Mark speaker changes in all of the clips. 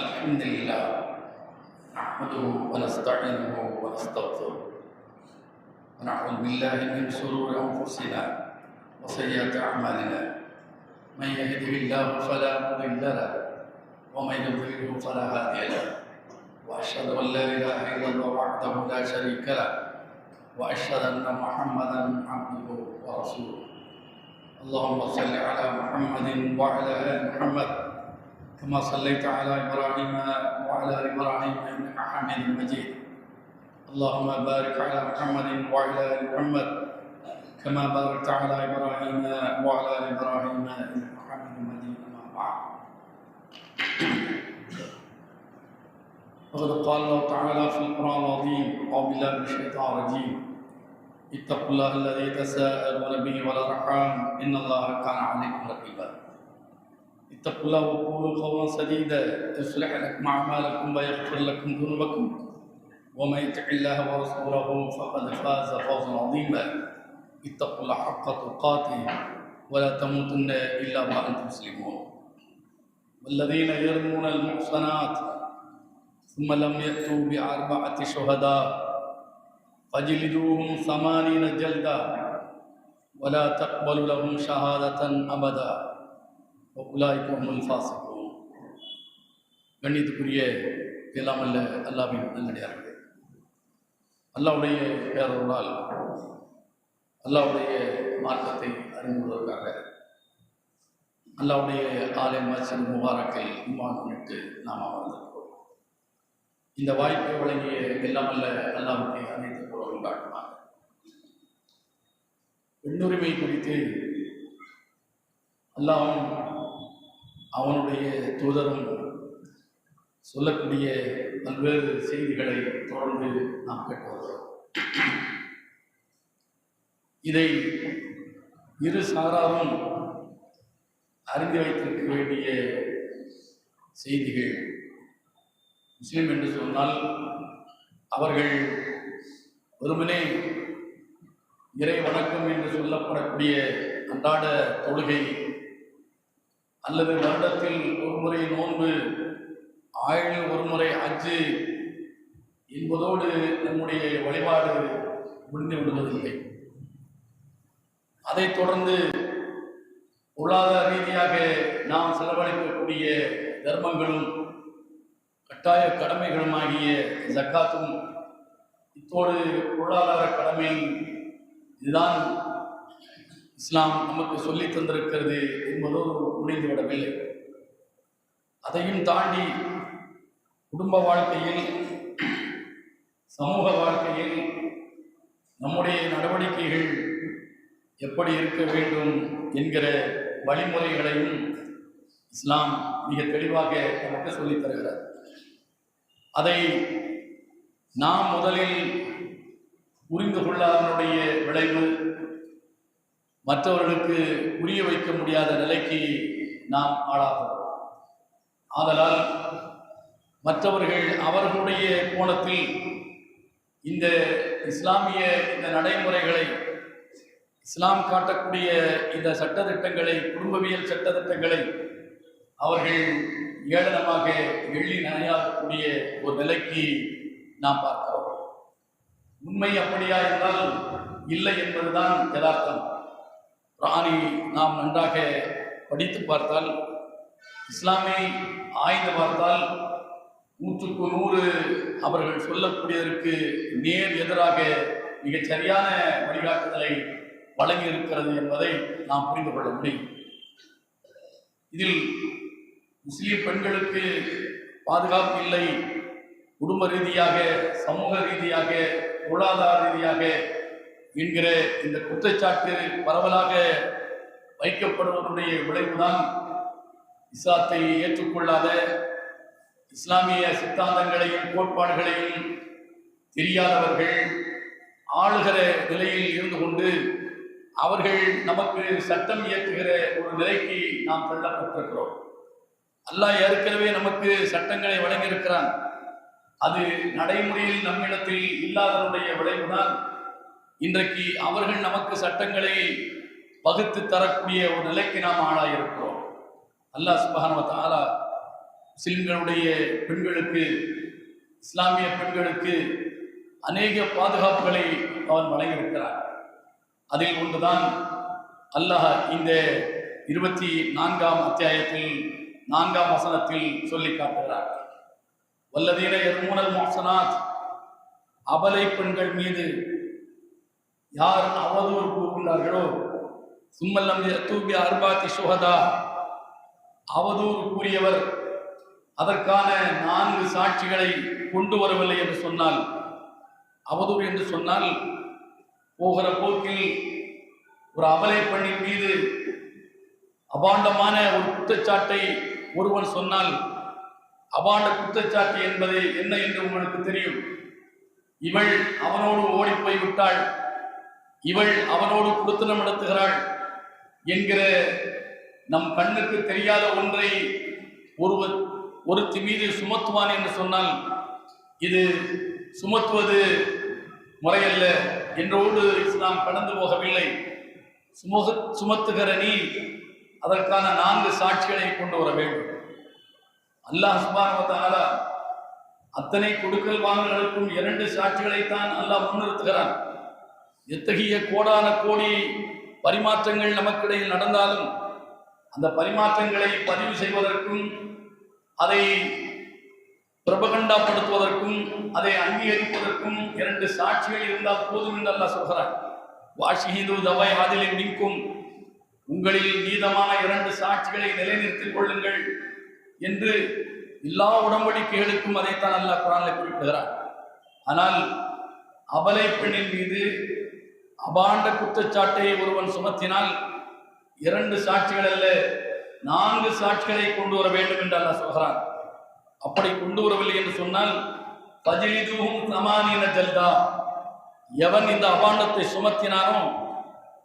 Speaker 1: الحمد لله نحمده ونستعينه ونستغفره ونعوذ بالله من شرور انفسنا وسيئات اعمالنا من يهده الله فلا مضل له ومن يضلله فلا هادي له واشهد ان لا اله الا الله وحده لا شريك له واشهد ان محمدا عبده ورسوله اللهم صل على محمد وعلى ال محمد كما صليت على إبراهيم وعلى آل إبراهيم إنك حميد مجيد اللهم بارك على محمد وعلى آل محمد كما باركت على إبراهيم وعلى آل إبراهيم إنك حميد مجيد أما بعد فقد قال الله تعالى في القرآن العظيم أعوذ بالله من الشيطان الرجيم اتقوا الله الذي تساءلون به والأرحام إن الله كان عليكم رقيبا اتقوا الله وقولوا قولا سديدا يصلح لكم اعمالكم ويغفر لكم ذنوبكم ومن يطع الله ورسوله فقد فاز فوزا عظيما اتقوا الله حق تقاته ولا تموتن الا وانتم مسلمون والذين يرمون المحصنات ثم لم ياتوا باربعه شهداء فاجلدوهم 80 جلدا ولا تقبلوا لهم شهاده ابدا கண்ணியத்துக்குரிய எல்லாம் அல்ல அல்லாஹ்வின் நல்லடியார்களே, அல்லாஹ்வுடைய பேரருளால் அல்லாஹ்வுடைய மார்க்கத்தை அறிந்து கொள்வதற்காக அல்லாஹ்வுடைய ஆலய மஸ்ஜித் முபாரக்கில் இமாம் முன்னிட்டு நாம் அமர்ந்திருக்கிறோம். இந்த வாய்ப்பை வழங்கிய எல்லாம் அல்ல அல்லாஹ்வுக்கு அனைத்து புகழும் காட்டுமாக. பெண்ணுரிமை குறித்து அல்லாஹ்வும் அவனுடைய தூதரும் சொல்லக்கூடிய பல்வேறு செய்திகளை தொடர்ந்து நாம் கேட்டு வருகிறோம். இதை இரு சாராரும் அறிந்து வைத்திருக்க வேண்டிய செய்திகள். முஸ்லிம் என்று சொன்னால் அவர்கள் வெறுமனே இறை வணக்கம் என்று சொல்லப்படக்கூடிய அன்றாட தொழுகை அல்லது வருடத்தில் ஒரு முறை நோன்பு, ஆயுளில் ஒரு முறை ஹஜ்ஜு என்பதோடு நம்முடைய வழிபாடு முடிந்து விடுவதில்லை. அதைத் தொடர்ந்து பொருளாதார ரீதியாக நாம் செலவழிக்கக்கூடிய தர்மங்களும் கட்டாய கடமைகளும் ஆகிய ஜக்காத்தும் இத்தோடு பொருளாதார கடமை. இதுதான் இஸ்லாம் நமக்கு சொல்லி தந்திருக்கிறது என்பதோடு முடிந்துவிடவில்லை. அதையும் தாண்டி குடும்ப வாழ்க்கையில், சமூக வாழ்க்கையில் நம்முடைய நடவடிக்கைகள் எப்படி இருக்க வேண்டும் என்கிற வழிமுறைகளையும் இஸ்லாம் மிக தெளிவாக நமக்கு சொல்லித் தருகிறார். அதை நாம் முதலில் புரிந்து கொள்ளாதனுடைய விளைவு மற்றவர்களுக்கு புரிய வைக்க முடியாத நிலைக்கு நாம் ஆளாகிறோம். ஆதலால் மற்றவர்கள் அவர்களுடைய கோணத்தில் இந்த இஸ்லாமிய இந்த நடைமுறைகளை, இஸ்லாம் காட்டக்கூடிய இந்த சட்டத்திட்டங்களை, குடும்பவியல் சட்டத்திட்டங்களை அவர்கள் ஏளனமாக எள்ளி நனையாகக்கூடிய ஒரு நிலைக்கு நாம் பார்க்கிறோம். உண்மை அப்படியா என்றால் இல்லை என்பதுதான் யதார்த்தம். குர்ஆனை நாம் நன்றாக படித்து பார்த்தால், இஸ்லாமை ஆய்ந்து பார்த்தால் 100க்கு 100 அவர்கள் சொல்லக்கூடியதற்கு நேர் எதிராக மிகச் சரியான வழிகாட்டுதலை வழங்கி இருக்கிறது என்பதை நாம் புரிந்து கொள்ள முடியும். இதில் முஸ்லிம் பெண்களுக்கு பாதுகாப்பு இல்லை, குடும்ப ரீதியாக, சமூக ரீதியாக, பொருளாதார ரீதியாக என்கிற இந்த குற்றச்சாட்டு பரவலாக வைக்கப்படுவதனுடைய விளைவுதான் இஸ்லாத்தை ஏற்றுக்கொள்ளாத, இஸ்லாமிய சித்தாந்தங்களையும் கோட்பாடுகளையும் தெரியாதவர்கள் ஆளுகிற நிலையில் இருந்து கொண்டு அவர்கள் நமக்கு சட்டம் இயற்றுகிற ஒரு நிலைக்கு நாம் தள்ளப்பட்டிருக்கிறோம். அல்லாஹ் ஏற்கனவே நமக்கு சட்டங்களை வழங்கியிருக்கிறான். அது நடைமுறையில் நம்மிடத்தில் இல்லாதனுடைய விளைவுதான் இன்றைக்கு அவர்கள் நமக்கு சட்டங்களை வகுத்து தரக்கூடிய ஒரு நிலைக்கு நாம் ஆளாயிருக்கிறோம். அல்லாஹ் சுப்ஹானஹு வ தஆலா முஸ்லிம்களுடைய பெண்களுக்கு, இஸ்லாமிய பெண்களுக்கு அநேக பாதுகாப்புகளை அவன் வழங்கியிருக்கிறான். அதில் ஒன்றுதான் அல்லாஹ் இந்த 24ஆம் அத்தியாயத்தில் 4ஆம் வசனத்தில் சொல்லி காட்டுகிறார். வல்லதீன யர்மூனல் முஹ்ஸனாத், அபலை பெண்கள் மீது யார் அவதூறு கூறுகின்றார்களோ, சும்மல்லம் யத்தூபி அர்பாத்தி சுஹதா, அவதூறு கூறியவர் அதற்கான 4 சாட்சிகளை கொண்டு வரவில்லை என்று சொன்னால், அவதூறு என்று சொன்னால் போகிற போக்கில் ஒரு அபலை பெண்ணின் மீது அபாண்டமான ஒரு குற்றச்சாட்டை ஒருவன் சொன்னால், அபாண்ட குற்றச்சாட்டு என்பது என்ன என்று உங்களுக்கு தெரியும். இவள் அவனோடு ஓடி போய் விட்டாள், இவள் அவனோடு குடுத்தனம் நடத்துகிறாள் என்கிற நம் கண்ணுக்கு தெரியாத ஒன்றை ஒருத்தி மீது சுமத்துவான் என்று சொன்னால், இது சுமத்துவது முறையல்ல என்றோடு இஸ்லாம் கடந்து போகவில்லை. சுமத்துகிற நீ அதற்கான 4 சாட்சிகளை கொண்டு வர வேண்டும். அல்லாஹ் சுப்ஹானஹு வ தஆலா அத்தனை கொடுக்கல் வாங்கல்களுக்கும் 2 சாட்சிகளைத்தான் அல்லாஹ் முன்னிறுத்துகிறான். எத்தகைய கோடான கோடி பரிமாற்றங்கள் நமக்கிடையில் நடந்தாலும் அந்த பரிமாற்றங்களை பதிவு செய்வதற்கும் அதை பிரபகண்டாப்படுத்துவதற்கும் அதை அங்கீகரிப்பதற்கும் 2 சாட்சிகள் இருந்தால் போதும் என்று அல்லாஹ் சொல்கிறான். வாஷிஹிது தவை ஆதிலின் மின்கும், உங்களில் நீதமான 2 சாட்சிகளை நிலைநிறுத்திக் கொள்ளுங்கள் என்று எல்லா உடன்படிக்கைகளுக்கும் அதைத்தான் அல்லாஹ் குர்ஆனில் குறிப்பிடுகிறார். ஆனால் அபலை பெண்ணின் மீது அபாண்ட குற்றச்சாட்டை ஒருவன் சுமத்தினால் 2 சாட்சிகள் அல்ல 4 சாட்சிகளை கொண்டு வர வேண்டும் என்று அல்லாஹ் சொல்கிறான். அப்படி கொண்டு வரவில்லை என்று சொன்னால் ஃபஜ்லிதுஹும் 80 ஜல்தா, எவன் இந்த அபாண்டத்தை சுமத்தினானோ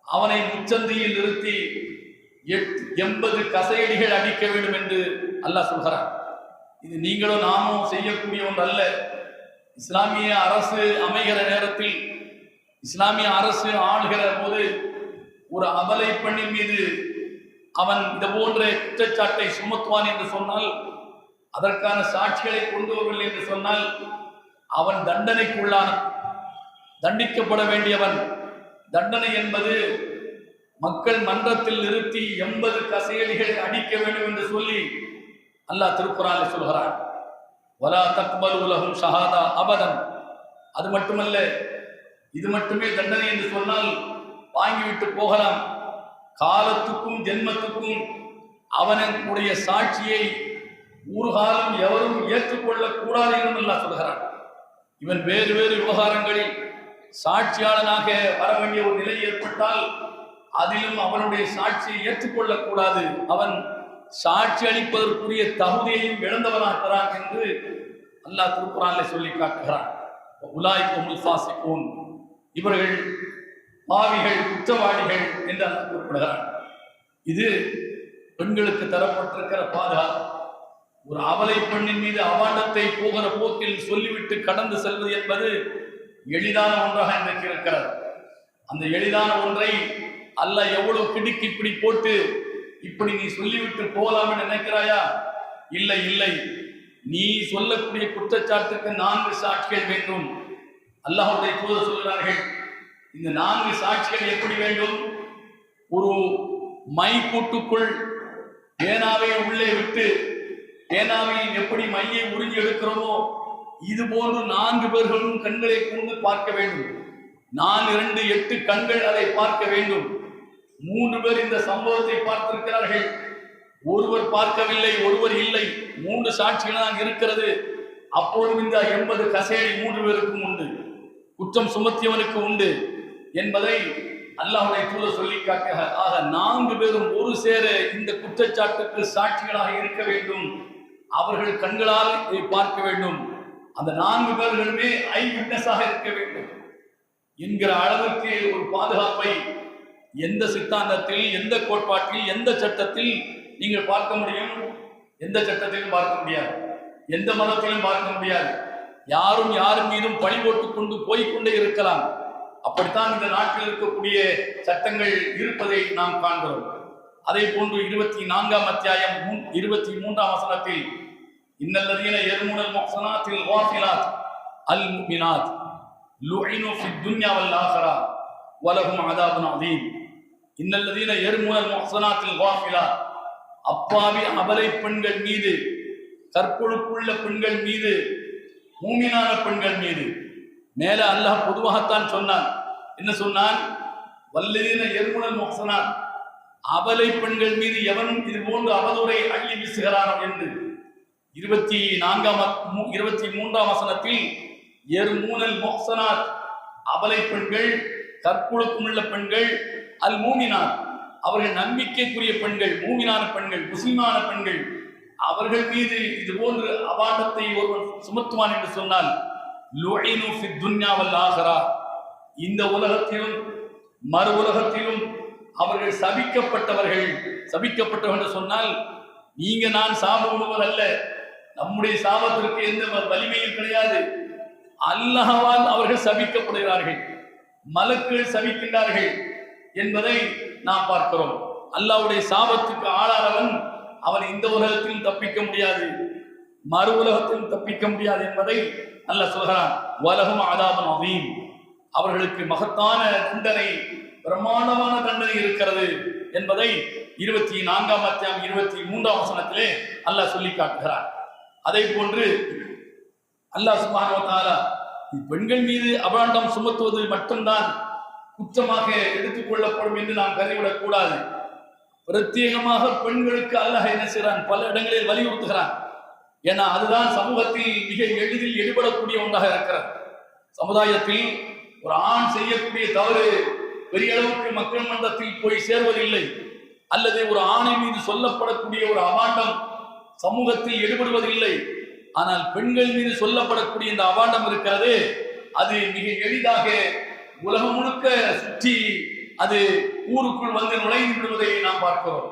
Speaker 1: அவனை முச்சந்தியில் நிறுத்தி 80 கசையடிகள் அடிக்க வேண்டும் என்று அல்லாஹ் சொல்கிறான். இது நீங்களும் நாமும் செய்யக்கூடிய ஒன்று அல்ல. இஸ்லாமிய அரசு அமைகிற நேரத்தில், இஸ்லாமிய அரசு ஆளுகிற போது ஒரு அபலை பெண்ணின் மீது அவன் இது போன்ற குற்றச்சாட்டை சுமத்துவான் என்று சொன்னால், அதற்கான சாட்சிகளை கொண்டு வரவில்லை என்று சொன்னால் அவன் தண்டனைக்குள்ளான, தண்டிக்கப்பட வேண்டியவன். தண்டனை என்பது மக்கள் மன்றத்தில் நிறுத்தி 80 கசையடிகளை அடிக்க வேண்டும் என்று சொல்லி அல்லாஹ் திருக்குர்ஆனில் சொல்கிறான். வலா தக்பலு லஹும் ஷஹாதா அபதன். அது மட்டுமல்ல, இது மட்டுமே தண்டனை என்று சொன்னால் வாங்கிவிட்டு போகலாம். காலத்துக்கும் ஜென்மத்துக்கும் அவனுடைய சாட்சியை ஒரு காலம் எவரும் ஏற்றுக்கொள்ளக் கூடாது என்று அல்லாஹ் சொல்கிறான். இவன் வேறு வேறு விவகாரங்களில் சாட்சியாளனாக வர வேண்டிய ஒரு நிலை ஏற்பட்டால் அதிலும் அவனுடைய சாட்சியை ஏற்றுக்கொள்ளக்கூடாது. அவன் சாட்சி அளிப்பதற்குரிய தகுதியையும் இழந்தவனாகிறான் என்று அல்லாஹ் திருக்குர்ஆனில் சொல்லி காட்டுகிறான். உலாயிகஹுல் ஃபாஸிகூன், இவர்கள் பாவிகள், குற்றவாளிகள் என்று அல்லாஹ் குறிப்பிடுகிறான். இது பெண்களுக்கு தரப்பட்டிருக்கிற பாதுகாப்பு. ஒரு அபலை பெண்ணின் மீது அபாண்டத்தை போகிற போக்கில் சொல்லிவிட்டு கடந்து செல்வது என்பது எளிதான ஒன்றாக இன்றைக்கு இருக்கிறது. அந்த எளிதான ஒன்றை அல்லாஹ் எவ்வளவு கிடுக்கி இப்படி போட்டு இப்படி நீ சொல்லிவிட்டு போகலாம் என்று நினைக்கிறாயா? இல்லை இல்லை, நீ சொல்லக்கூடிய குற்றச்சாட்டுக்கு 4 சாட்சிகள் வேண்டும். அல்லாஹ்வுடைய தூதர் சொல்கிறார்கள், இந்த 4 சாட்சிகள் எப்படி வேண்டும்? ஒரு மை கூட்டுக்குள் பேனாவை உள்ளே விட்டு பேனாவில் எப்படி மையை உறிஞ்சி எடுக்கிறோமோ இது போன்று 4 பேர்களும் கண்களை கொண்டு பார்க்க வேண்டும். 4, 2, 8 கண்கள் அதை பார்க்க வேண்டும். 3 பேர் இந்த சம்பவத்தை பார்த்திருக்கிறார்கள், ஒருவர் பார்க்கவில்லை, ஒருவர் இல்லை. 3 சாட்சிகள் தான் இருக்கிறது. அப்பொழுதும் இந்த 80 கசையடி 3 பேருக்கும் உண்டு, குற்றம் சுமத்தியவனுக்கு உண்டு என்பதை அல்லாஹ்வுடைய தூதர் சொல்லி காட்ட. ஆக 4 பேரும் ஒரு சேர இந்த குற்றச்சாட்டுக்கு சாட்சிகளாக இருக்க வேண்டும். அவர்கள் கண்களால் இதை பார்க்க வேண்டும். அந்த 4 பேர்களுமே ஐ விட்னஸாக இருக்க வேண்டும் என்கிற அளவுக்கு ஒரு பாதுகாப்பை எந்த சித்தாந்தத்தில், எந்த கோட்பாட்டில், எந்த சட்டத்தில் நீங்கள் பார்க்க முடியும்? எந்த சட்டத்திலும் பார்க்க முடியாது, எந்த மதத்திலும் பார்க்க முடியாது. யாரும் யாரும் மீதும் பழி போட்டுக் கொண்டு போய்கொண்டே இருக்கலாம். அப்படித்தான் இந்த நாட்டில் இருக்கக்கூடிய சட்டங்கள் இருப்பதை நாம் காண்கிறோம். அதே போன்று 24ஆம் அத்தியாயம் 23ஆம் வசனத்தில் இன்னல்லதீன யர்முனல் முஹ்ஸனாத்தில் காஃபிலாத் அல் முஃமினாத் லுஇனு ஃபித் துன்யா வல் ஆখিরা வலஹும் அதாபுன் அதீம். இன்னல்லதீன யர்முனல் முஹ்ஸனாத்தில் காஃபிலாத், அப்பாவி அபலை பெண்கள் மீது, கற்பொழுக்குள்ள பெண்கள் மீது, மூமினான பெண்கள் மீது. மேல அல்லாஹ் பொதுவாகத்தான் சொன்னான். என்ன சொன்னான்? வல்லதீன யர்முனல் முஹ்ஸனாத், அபலை பெண்கள் மீது எவனும் இது போன்று அவதூறை அள்ளி வீசுகிறானோ என்று 23ஆம் வசனத்தில் யர்முனல் முஹ்ஸனாத், அபலை பெண்கள், கற்பொழுக்குள்ள பெண்கள், அல் மூமினாத், அவர்கள் நம்பிக்கைக்குரிய பெண்கள், மூமினான பெண்கள், முஸ்லிமான பெண்கள், அவர்கள் மீது இது போன்று அபாண்டத்தை ஒருவன் சுமத்துவான் என்று சொன்னால் லுஇனு ஃபித் துன்யா வல் ஆখিরা, இந்த உலகத்திலும் மறு உலகத்திலும் அவர்கள் சபிக்கப்பட்டவர்கள். சபிக்கப்பட்டவர்கள் என்று சொன்னால் நீங்க நான் சாபம் விடுவதல்ல, நம்முடைய சாபத்திற்கு எந்த வலிமையும் கிடையாது. அல்லாஹ்வால் அவர்கள் சபிக்கப்படுகிறார்கள், மலக்குகள் சபிக்கின்றார்கள் என்பதை நாம் பார்க்கிறோம். அல்லாஹ்வுடைய சாபத்துக்கு ஆளானவன் அவன் இந்த உலகத்தில் தப்பிக்க முடியாது, மறு உலகத்தில் தப்பிக்க முடியாது என்பதை அல்லாஹ் சொல்கிறான். வலஹும் அதாபுன் அதீம், அவர்களுக்கு மகத்தான தண்டனை, பிரமாண்டமான தண்டனை இருக்கிறது என்பதை 24ஆம் அத்தியாயம் 23ஆம் வசனத்திலே அல்லாஹ் சொல்லி காட்டுகிறான். அதே போன்று அல்லாஹ் சுப்ஹானஹு வ தஆலா பெண்கள் மீது அபாண்டம் சுமத்துவது மட்டும்தான் குற்றமாக எடுத்துக் கொள்ளப்படும் என்று நாம் கருதிவிடக் கூடாது. பிரத்யேகமாக பெண்களுக்கு அல்லாஹ் என்ன செய்கிறான்? பல இடங்களில் வலியுறுத்துகிறான். ஏன்னா அதுதான் சமூகத்தில் மிக எளிதில் எடுபடக்கூடிய ஒன்றாக இருக்கிறது. சமுதாயத்தில் ஒரு ஆண் செய்யக்கூடிய தவறு பெரிய அளவுக்கு மக்கள் மன்றத்தில் போய் சேர்வதில்லை, அல்லது ஒரு ஆணின் மீது சொல்லப்படக்கூடிய ஒரு அபாண்டம் சமூகத்தில் எடுபடுவதில்லை. ஆனால் பெண்கள் மீது சொல்லப்படக்கூடிய இந்த அபாண்டம் இருக்கிறது, அது மிக எளிதாக உலகம் முழுக்க சுற்றி அது ஊருக்குள் வந்து நுழைந்து விடுவதை நாம் பார்க்கிறோம்.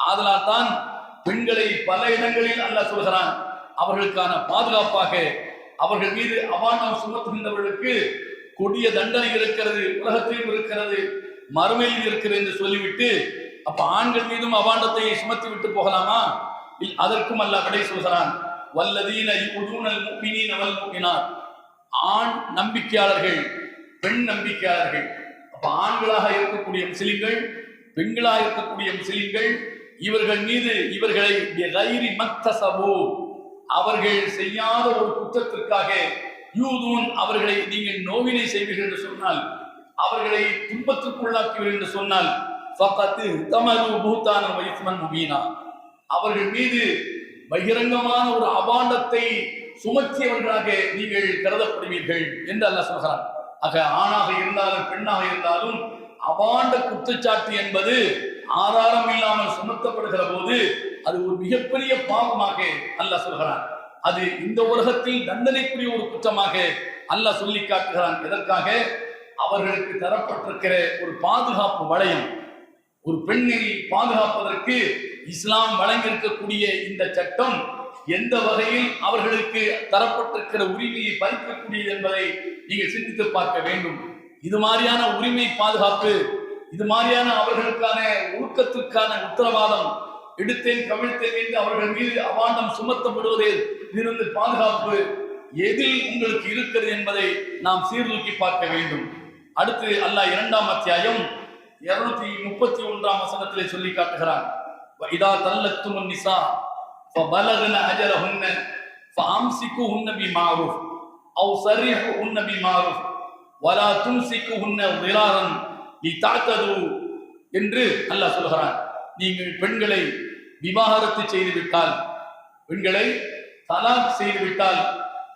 Speaker 1: ஆதலால் தான் பெண்களை பல இடங்களில் அல்லாஹ் சொல்கிறான், அவர்களுக்கான பாதுகாப்பாக அவர்கள் மீது அபாண்டம் சுமத்துகின்றவர்களுக்கு கொடிய தண்டனை இருக்கிறது, உலகத்திலும் இருக்கிறது, மறுமையில் இருக்கிறது என்று சொல்லிவிட்டு, அப்ப ஆண்கள் மீதும் அபாண்டத்தை சுமத்தி விட்டு போகலாமா? அதற்கும் அல்லாஹ் விடை சொல்கிறான். வல்லதீன யுஊதுனல் முஃமினீன வல் முஃமினாத், ஆண் நம்பிக்கையாளர்கள், பெண் நம்பிக்கையாளர்கள். அப்ப ஆண்களாக இருக்கக்கூடிய முஸ்லிம்கள், பெண்களாக இருக்கக்கூடிய முஸ்லிம்கள், இவர்கள் மீது இவர்களை கைரி மக்தஸபு, அவர்கள் செய்யாத ஒரு குற்றத்திற்காக யூதூன், அவர்களை நீங்கள் நோவினை செய்வீர்கள் என்று சொன்னால், அவர்களை துன்பத்திற்குள்ளாக்குவீர்கள் என்று சொன்னால், ஃபகத் தமரு பூதான வ இஸ்மன் முபீனா, அவர்கள் மீது பகிரங்கமான ஒரு அபாண்டத்தை சுமத்தியவர்களாக நீங்கள் கருதப்படுவீர்கள் என்று அல்லாஹ் சொல்கிறான். ஆக ஆணாக இருந்தாலும் பெண்ணாக இருந்தாலும் அபாண்ட குற்றச்சாட்டு என்பது ஆதாரம் இல்லாமல் சுமத்தப்படுகிற போது அது ஒரு மிகப்பெரிய பாவமாக அல்லாஹ் சொல்கிறான். அது இந்த உலகத்தில் தண்டனைக்குரிய ஒரு குற்றமாக அல்லாஹ் சொல்லி காட்டுகிறான். எதற்காக? அவர்களுக்கு தரப்பட்டிருக்கிற ஒரு பாதுகாப்பு வளையம், ஒரு பெண்ணை பாதுகாப்பதற்கு இஸ்லாம் வழங்கியிருக்கக்கூடிய இந்த சட்டம் எந்த வகையில் அவர்களுக்கு தரப்பட்டிருக்கிற உரிமையை பறிக்கக்கூடியது என்பதை நீங்கள் சிந்தித்து பார்க்க வேண்டும். இது மாதிரியான உரிமை பாதுகாப்பு, இது மாதிரியான அவர்களுக்கான ஒழுக்கத்திற்கான உத்தரவாதம், எடுத்தேன் கவிழ்த்தேன் என்று அவர்கள் மீது அபாண்டம் சுமத்தப்படுவதில் இருந்து பாதுகாப்பு எதில் உங்களுக்கு இருக்கிறது என்பதை நாம் சீர்தூக்கி பார்க்க வேண்டும். அடுத்து அல்லாஹ் 2ஆம் அத்தியாயம் 231ஆம் வசனத்திலே சொல்லி காட்டுகிறான். இதா தல்லத்துமுன் நிசா ஃபபலகன அஜலஹுன்ன ஃபஅம்சிகுஹுன்ன பிமாரூஃப் அவ் ஸரிஹுஹுன்ன பிமாரூஃப் வலா தும்சிகுஹுன்ன திராரன் லிதஅதது என்று அல்லாஹ் சொல்கிறான். நீங்கள் பெண்களை விவாகரத்து செய்துவிட்டால், பெண்களை தலாக் செய்துவிட்டால்,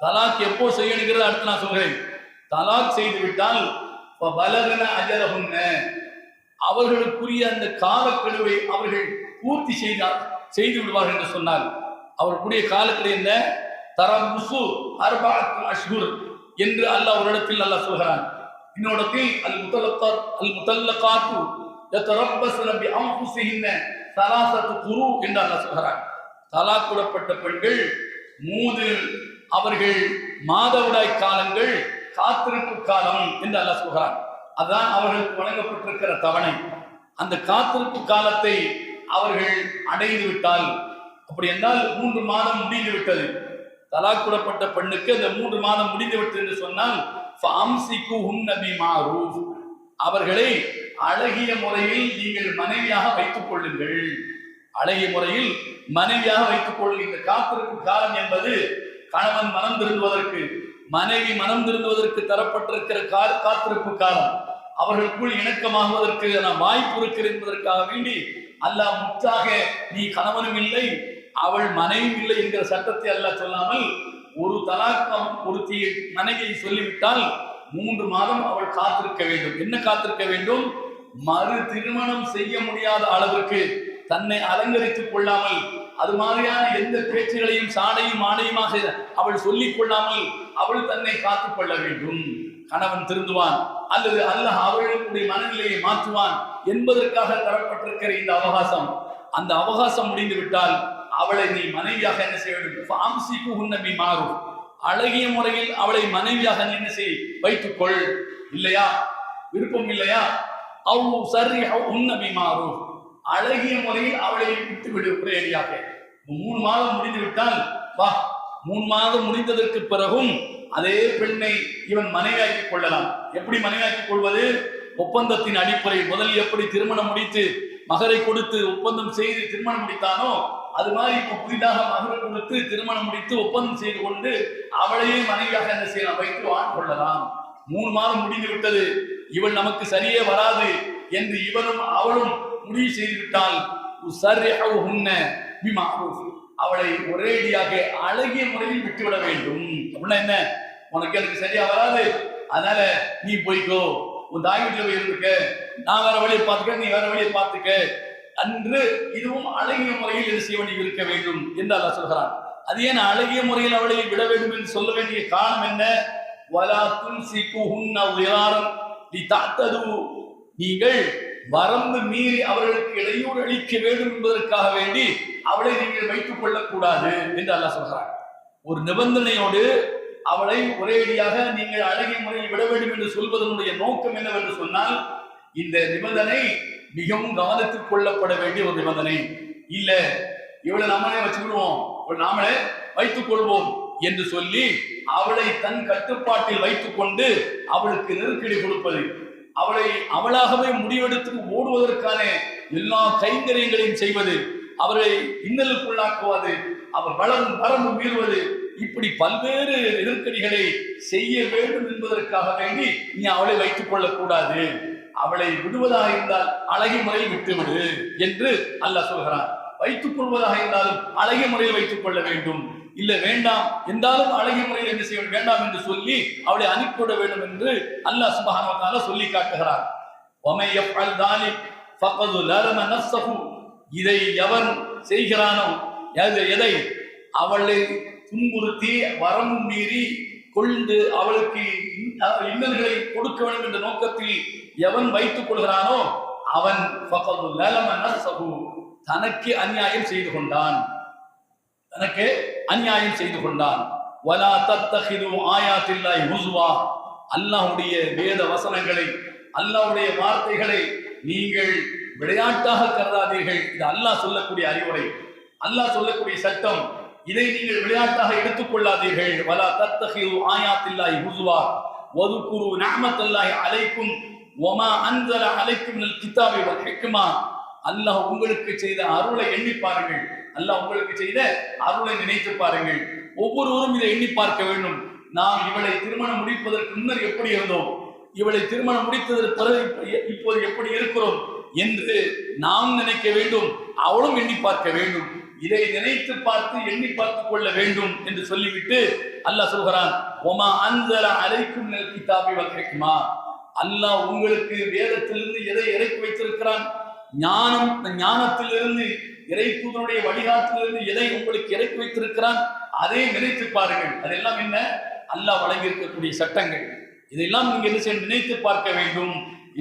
Speaker 1: தலாக் எப்போ செய்யணுங்கிறது அடுத்து நான் சொல்கிறேன். தலாக் செய்துவிட்டால் ஃபபலகன அஜலஹுன்ன, அவர்களுக்குரிய அந்த காலக்கெடுவை அவர்கள் பூர்த்தி செய்து விடுவார்கள் என்று சொன்னால், அவர்களுடைய காலக்கெடு என்ன? தரமுசு அர்பஅத்து அஷ்ஹுர் என்று அல்லாஹ் ஒரு இடத்தில் அல்லாஹ் சொல்கிறான். இன்னொருத்தில் அல் முத்தல்லகாத்து யதரப்பஸ்ன பிஅன்ஃபுஸிஹின்ன ஸலாஸத்து குரு என்று அல்லாஹ் சொல்கிறான். தலாக் கூறப்பட்ட பெண்கள் 3 அவர்கள் மாதவிடாய் காலங்கள், காத்திருப்பு காலம் என்று அல்லாஹ் சொல்கிறான். அதுதான் அவர்களுக்கு வழங்கப்பட்டிருக்கிற தவணை. அந்த காத்திருப்பு காலத்தை அவர்கள் அடைந்து விட்டால், அப்படி என்றால் 3 மாதம் முடிந்து விட்டது. தலாக் கூறப்பட்ட பெண்ணுக்கு அந்த 3 மாதம் முடிந்து விட்டது என்று சொன்னால் அவர்களை அழகிய முறையில் நீங்கள் மனைவியாக வைத்துக் கொள்ளுங்கள். அழகிய முறையில் மனைவியாக வைத்துக் கொள்ளுங்கள். இந்த காத்திருப்பு காலம் என்பது கணவன் மனம் திருந்துவதற்கு, மனைவி மனம் திருந்துவதற்கு தரப்பட்டிருக்கிற காத்திருப்பு காலம். அவர்களுக்குள் இணக்கமாகுவதற்கு வாய்ப்பு இருக்கிறது என்பதற்காக வேண்டி அல்லாஹ் முற்றாக நீ கணவனும் இல்லை அவள் மனைவியும் இல்லை என்கிற சட்டத்தை அல்லாஹ் சொல்லாமல் ஒரு தலாக்கம் ஒருத்தி மனைவியை சொல்லிவிட்டால் 3 மாதம் அவள் காத்திருக்க வேண்டும். என்ன காத்திருக்க வேண்டும்? மறு திருமணம் செய்ய முடியாத அளவிற்கு தன்னை அலங்கரித்துக் கொள்ளாமல், அது மாதிரியான எந்த பேச்சுகளையும் சாடையும் ஆடையுமாக அவள் சொல்லிக் கொள்ளாமல் அவள் தன்னை காத்துக் கொள்ள வேண்டும். கணவன் திருந்துவான் அல்லது அல்லாஹ் அவர்களுடைய மனநிலையை மாற்றுவான் என்பதற்காக தரப்பட்டிருக்கிற இந்த அவகாசம். அந்த அவகாசம் முடிந்து விட்டால் அவளை நீ மனைவியாக என்ன செய்ய வேண்டும்? மாறும் அழகிய முறையில் அவளை மனைவியாக என்ன செய் வைத்துக்கொள். இல்லையா, விருப்பம் இல்லையா, மாறும் அழகிய முறையில் அவளை விட்டுவிடு ஒரேடியாக. 3 மாதம் முடிந்து விட்டால் 3 மாதம் முடிந்ததற்கு பிறகும் அதே பெண்ணை இவன் மனைவியாக்கிக் கொள்ளலாம். எப்படி மனைவியாக்கிக் கொள்வது? ஒப்பந்தத்தின் அடிப்படையில் முதலில் எப்படி திருமணம் முடித்து மகரை கொடுத்து ஒப்பந்தம் செய்து திருமணம் முடித்தானோ அது மாதிரி இப்ப புதிதாக மகரை கொடுத்து திருமணம் முடித்து ஒப்பந்தம் செய்து கொண்டு அவளையே மனைவியாக என்ன செய்யலாம்? வைத்து வாழ் கொள்ளலாம். 3 மாதம் முடிந்து விட்டது, இவள் நமக்கு சரியே வராது என்று இவனும் அவளும் முடிவு செய்து விட்டால் அவளை ஒரேடியாக அழகிய முறையில் விட்டுவிட வேண்டும். அப்படின்னா என்ன? உனக்கு எனக்கு சரியா வராது, அதனால நீ போய்க்கோ, உன் தாய் வீட்டில் போய் இருந்துக்க, நான் வேற வழியை பார்த்துக்க, நீ வேற வழியை பார்த்துக்க அன்று இதுவும் அழகிய முறையில் என்ன செய்ய வேண்டி இருக்க வேண்டும் என்று அல்லாஹ் சொல்கிறான். அது ஏன் அழகிய முறையில் அவளை விட வேண்டும் என்று சொல்ல வேண்டிய காரணம் என்ன? நீங்கள் வரம்பு மீறி அவர்களுக்கு இடையூறு அளிக்க வேண்டும் என்பதற்காக வேண்டி அவளை நீங்கள் வைத்துக் கொள்ளக்கூடாது என்று அல்லாஹ் சொல்கிறார். ஒரு நிபந்தனையோடு அவளை ஒரேடியாக நீங்கள் அழகிய முறையில் விட வேண்டும் என்று சொல்வதனுடைய நோக்கம் என்னவென்று சொன்னால், இந்த நிபந்தனை மிகவும் கவனத்தில் கொள்ளப்பட வேண்டிய ஒரு நிபந்தனை. இல்ல இவளை நம்மளே வச்சுக்கிடுவோம், நாமளே வைத்துக் கொள்வோம் என்று சொல்லி அவளை தன் கட்டுப்பாட்டில் வைத்துக் கொண்டு அவளுக்கு நெருக்கடி கொடுப்பது, அவளை அவளாகவே முடிவெடுத்து ஓடுவதற்கான எல்லா கைங்கரியங்களையும் செய்வது, அவரை இன்னலுக்குள்ளாக்குவது, அவர் வரம்பு மீறுவது, இப்படி பல்வேறு நெருக்கடிகளை செய்ய வேண்டும் என்பதற்காக வேண்டி நீ அவளை வைத்துக் கொள்ளக்கூடாது. அவளை விடுவதாக இருந்தால் அழகிய முறையில் விட்டுவிடு என்று அல்லாஹ் சொல்கிறான். வைத்துக் கொள்வதாக இருந்தாலும் அழகிய முறையில் வைத்துக் கொள்ள வேண்டும். இல்ல வேண்டாம் என்றாலும் அழகிய முறையில் என்ன செய்ய வேண்டாம் என்று சொல்லி அவளை அனுப்பிவிட வேண்டும் என்று அல்லாஹ் சுப்ஹானஹு வ தஆலா சொல்லி காட்டுகிறார். இதை எவன் செய்கிறானோ, எதை அவளை துன்புறுத்தி வரம்பு மீறி கொண்டு அவளுக்கு இன்னல்களை கொடுக்க வேண்டும் என்ற நோக்கத்தில் எவன் வைத்துக் கொள்கிறானோ அவன் தனக்கு அநியாயம் செய்து கொண்டான், தனக்கு அநியாயம் செய்து கொண்டான். வலா தத்தஹிது ஆயாத்தில்லாஹி ஹுஸ்வா, அல்லாஹ்வுடைய வேத வசனங்களை, அல்லாஹ்வுடைய வார்த்தைகளை நீங்கள் விளையாட்டாக கருதாதீர்கள். இது அல்லாஹ் சொல்லக்கூடிய அறிவுரை, அல்லாஹ் சொல்லக்கூடிய சட்டம். இதை நீங்கள் விளையாட்டாக எடுத்துக் கொள்ளாதீர்கள். வலா தத்தஹிது ஆயாத்தில்லாஹி ஹுஸ்வா வதுகுரு நிஅமத்தல்லாஹி அலைக்கும் வமா அன்ஸல அலைக்கும் மினல் கிதாபி வல் ஹிக்மா. அல்லாஹ் உங்களுக்கு செய்த அருளை எண்ணி பாருங்கள், அல்லாஹ் உங்களுக்கு செய்த அருளை நினைத்து பாருங்கள். ஒவ்வொருவரும் இதை எண்ணி பார்க்க வேண்டும். நாம் இவளை திருமணம் முடிப்பதற்கு முன்னர் எப்படி இருந்தோம், இவளை திருமணம் முடித்ததற்கு பிறகு இப்போது எப்படி இருக்கிறோம் என்று நாம் நினைக்க வேண்டும், அவளும் எண்ணி பார்க்க வேண்டும். இதை நினைத்து பார்த்து எண்ணி பார்த்துக் கொள்ள வேண்டும் என்று சொல்லிவிட்டு அல்லாஹ் சொல்கிறான், ஒமா அன்ஸல அலைக்கும் மினல் கிதாபி வல் ஹிக்மா. அல்லாஹ் உங்களுக்கு வேதத்திலிருந்து எதை இறக்கி வைத்திருக்கிறான், ஞானத்திலிருந்து இறைத்தூதனுடைய வழிகாட்டிலிருந்து எதை உங்களுக்கு இறக்கி வைத்திருக்கிறான், அதை நினைத்து பாருங்கள். அதெல்லாம் என்ன? அல்லாஹ் வழங்கி இருக்கக்கூடிய சட்டங்கள். இதெல்லாம் நீங்க என்ன செய்ய நினைத்து பார்க்க வேண்டும்.